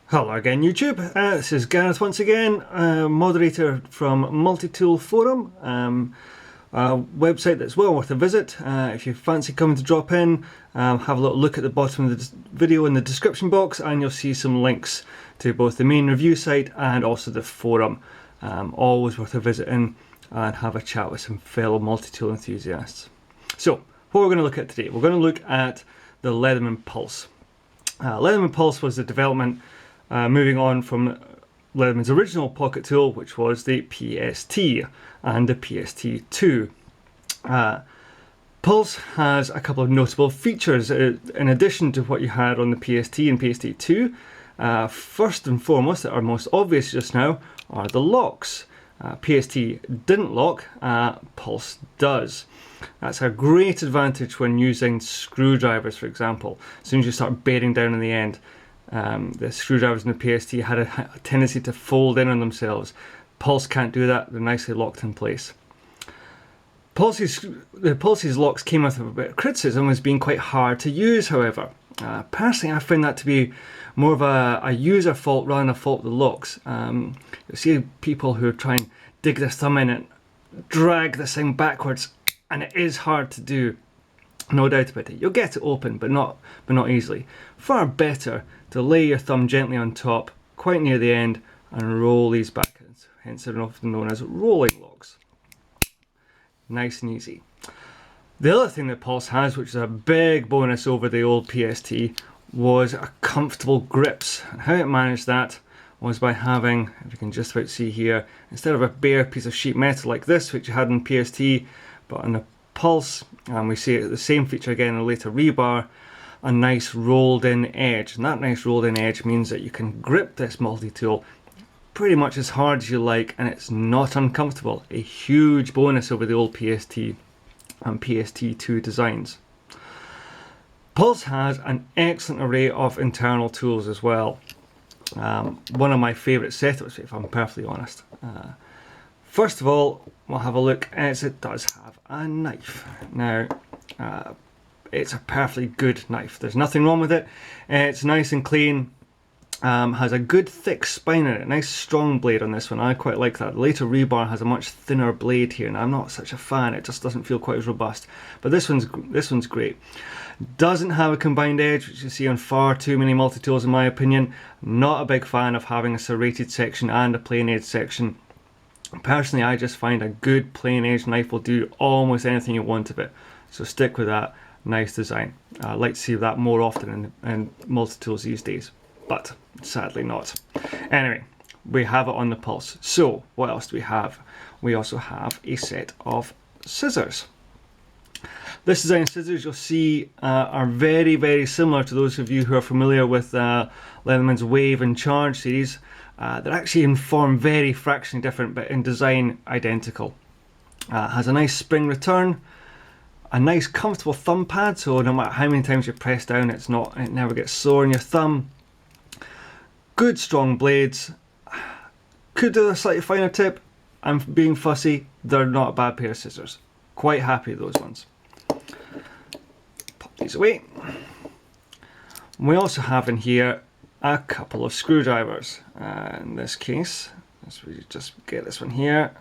Hello again YouTube, this is Gareth once again, moderator from Multitool Forum, a website that's well worth a visit. If you fancy coming to drop in, have a little look at the bottom of the video in the description box and you'll see some links to both the main review site and also the forum. Always worth a visit in and have a chat with some fellow multi-tool enthusiasts. So, what we're going to look at today, we're going to look at the Leatherman Pulse. Leatherman Pulse was the development moving on from Leatherman's original pocket tool, which was the PST and the PST2. Pulse has a couple of notable features in addition to what you had on the PST and PST2. First and foremost, that are most obvious just now, are the locks. PST didn't lock, Pulse does. That's a great advantage when using screwdrivers, for example. As soon as you start bearing down in the end, the screwdrivers in the PST had a tendency to fold in on themselves. Pulse can't do that, they're nicely locked in place. The Pulse's locks came with a bit of criticism as being quite hard to use, however. Personally, I find that to be more of a user fault rather than a fault of the locks. You'll see people who try and dig their thumb in and drag this thing backwards, and it is hard to do. No doubt about it. You'll get it open, but not easily. Far better to lay your thumb gently on top, quite near the end, and roll these back. Hence they're often known as rolling locks. Nice and easy. The other thing that Pulse has, which is a big bonus over the old PST, was a comfortable grips. And how it managed that was by having, if you can just about see here, instead of a bare piece of sheet metal like this, which you had in PST, but on the Pulse, and we see the same feature again in a later rebar, a nice rolled in edge. And that nice rolled in edge means that you can grip this multi-tool pretty much as hard as you like, and it's not uncomfortable. A huge bonus over the old PST and PST2 designs. Pulse has an excellent array of internal tools as well. One of my favourite setups, if I'm perfectly honest. First of all, we'll have a look as it does have a knife. Now, it's a perfectly good knife. There's nothing wrong with it. It's nice and clean. Has a good thick spine in it. Nice strong blade on this one. I quite like that. The later rebar has a much thinner blade here, and I'm not such a fan. It just doesn't feel quite as robust. But this one's great. Doesn't have a combined edge, which you see on far too many multi-tools in my opinion. Not a big fan of having a serrated section and a plain edge section. Personally, I just find a good plain edge knife will do almost anything you want of it. So stick with that. Nice design. I like to see that more often in multi-tools these days, but sadly not. Anyway, we have it on the Pulse. So what else do we have? We also have a set of scissors. This design of scissors you'll see are very, very similar to those of you who are familiar with Leatherman's Wave and Charge series. They're actually in form very fractionally different, but in design identical. Has a nice spring return, a nice comfortable thumb pad, so no matter how many times you press down, it never gets sore in your thumb. Good strong blades. Could do a slightly finer tip. I'm being fussy. They're not a bad pair of scissors. Quite happy with those ones. Pop these away. We also have in here a couple of screwdrivers. In this case, let's just get this one here.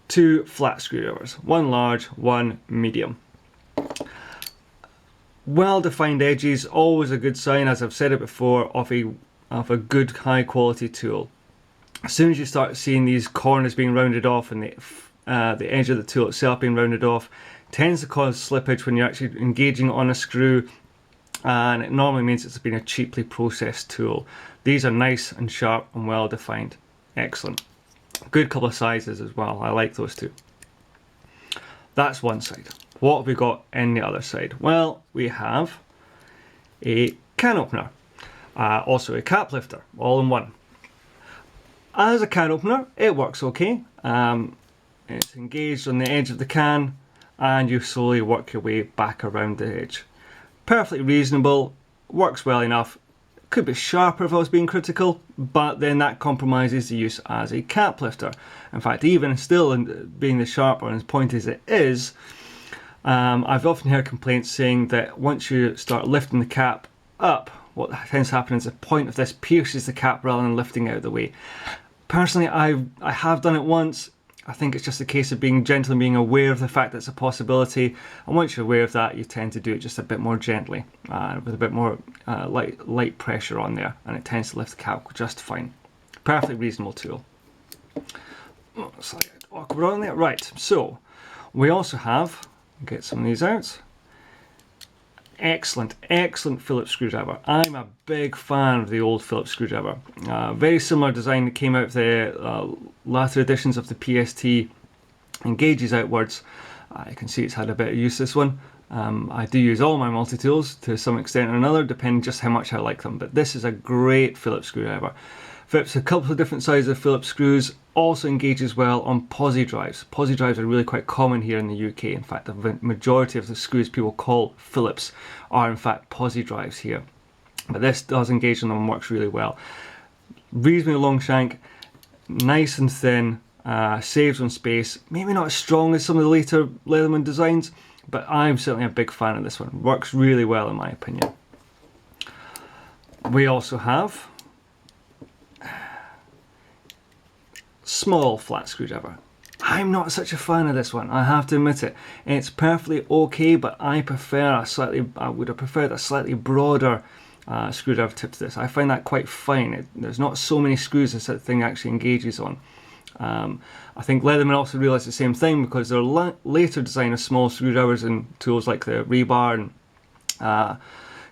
Two flat screwdrivers. One large, one medium. Well-defined edges, always a good sign, as I've said it before, of a good high-quality tool. As soon as you start seeing these corners being rounded off and the edge of the tool itself being rounded off, tends to cause slippage when you're actually engaging on a screw, and it normally means it's been a cheaply processed tool. These are nice and sharp and well-defined. Excellent. Good couple of sizes as well. I like those two. That's one side. What have we got in the other side? Well, we have a can opener, also a cap lifter, all in one. As a can opener, it works okay. It's engaged on the edge of the can, and you slowly work your way back around the edge. Perfectly reasonable, works well enough. Could be sharper if I was being critical, but then that compromises the use as a cap lifter. In fact, even still being as sharp or as pointy as it is, I've often heard complaints saying that once you start lifting the cap up what tends to happen is the point of this pierces the cap rather than lifting it out of the way. Personally, I have done it once. I think it's just a case of being gentle and being aware of the fact that it's a possibility. And once you're aware of that, you tend to do it just a bit more gently, with a bit more light pressure on there, and it tends to lift the cap just fine. Perfectly reasonable tool. Oh, slightly awkward on there. Right, so we also have, get some of these out. Excellent Phillips screwdriver. I'm a big fan of the old Phillips screwdriver. Very similar design that came out of the latter editions of the PST, engages outwards. You can see it's had a bit of use, this one. I do use all my multi-tools to some extent or another, depending just how much I like them, but this is a great Phillips screwdriver. Fits a couple of different sizes of Phillips screws, also engages well on posi drives. Posi drives are really quite common here in the UK. In fact, the majority of the screws people call Phillips are in fact posi drives here. But this does engage on them and works really well. Reasonably long shank, nice and thin, saves on space. Maybe not as strong as some of the later Leatherman designs, but I'm certainly a big fan of this one. Works really well in my opinion. We also have small flat screwdriver. I'm not such a fan of this one, I have to admit it. It's perfectly okay, but I would have preferred a slightly broader screwdriver tip to this. I find that quite fine. There's not so many screws this thing actually engages on. I think Leatherman also realised the same thing, because their later design of small screwdrivers and tools like the rebar and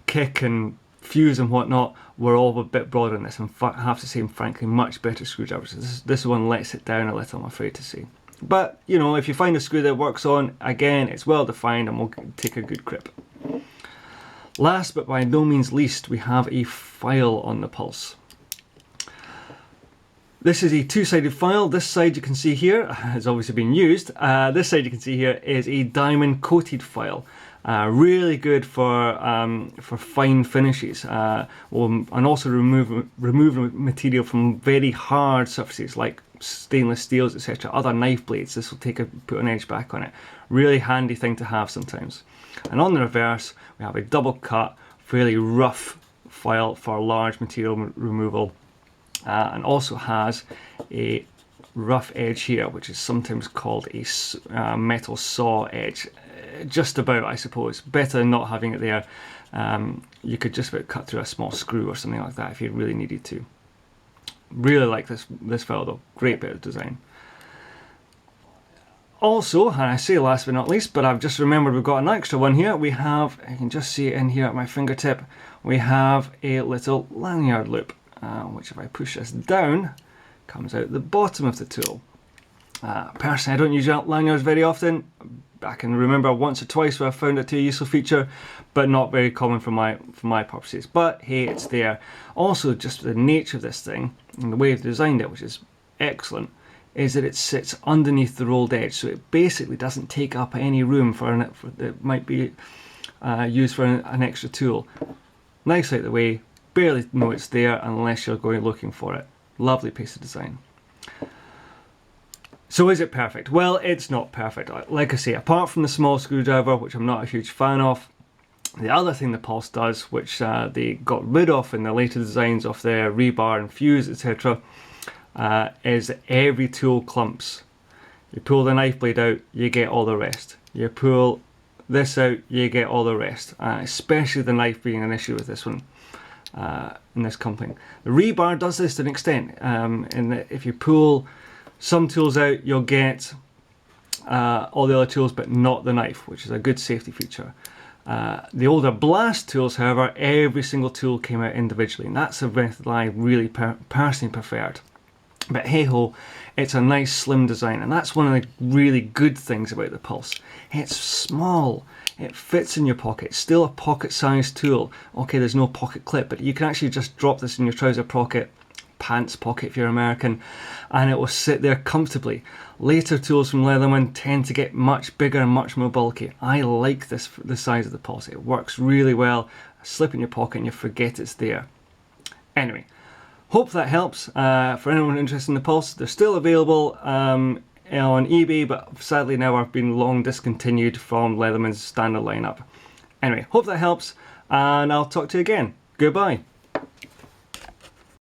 kick and fuse and whatnot were all a bit broader than this, and I have to say, frankly, much better screwdrivers. This one lets it down a little, I'm afraid to say. But, you know, if you find a screw that works on, again, it's well defined and will take a good grip. Last but by no means least, we have a file on the Pulse. This is a two-sided file. This side you can see here has obviously been used. This side you can see here is a diamond coated file. Really good for fine finishes, and also remove material from very hard surfaces like stainless steels, etc. Other knife blades. This will put an edge back on it. Really handy thing to have sometimes. And on the reverse, we have a double cut, fairly rough file for large material removal, and also has a rough edge here, which is sometimes called a metal saw edge. Just about, I suppose. Better than not having it there. You could just about cut through a small screw or something like that if you really needed to. Really like this file though. Great bit of design. Also, and I say last but not least, but I've just remembered we've got an extra one here. We have, I can just see it in here at my fingertip, we have a little lanyard loop, which if I push this down, comes out the bottom of the tool. Personally, I don't use lanyards very often. I can remember once or twice where I found it to be a useful feature, but not very common for my purposes. But hey, it's there. Also, just the nature of this thing and the way they've designed it, which is excellent, is that it sits underneath the rolled edge, so it basically doesn't take up any room that might be used for an extra tool. Nice out the way, barely know it's there unless you're going looking for it. Lovely piece of design. So is it perfect? Well, it's not perfect. Like I say, apart from the small screwdriver, which I'm not a huge fan of, the other thing the Pulse does, which they got rid of in the later designs of their rebar and fuse, etc., is that every tool clumps. You pull the knife blade out, you get all the rest. You pull this out, you get all the rest. Especially the knife being an issue with this one, in this company. The rebar does this to an extent, in that if you pull some tools out, you'll get all the other tools, but not the knife, which is a good safety feature. The older blast tools, however, every single tool came out individually, and that's a method I really personally preferred. But hey ho, it's a nice slim design, and that's one of the really good things about the Pulse. It's small, it fits in your pocket, it's still a pocket-sized tool. Okay, there's no pocket clip, but you can actually just drop this in your trouser pocket, pants pocket if you're American, and it will sit there comfortably. Later tools from Leatherman tend to get much bigger and much more bulky. I like the size of the Pulse. It works really well. Slip in your pocket and you forget it's there. Anyway, hope that helps. For anyone interested in the Pulse, they're still available on eBay, but sadly now have been long discontinued from Leatherman's standard lineup. Anyway, hope that helps, and I'll talk to you again. Goodbye.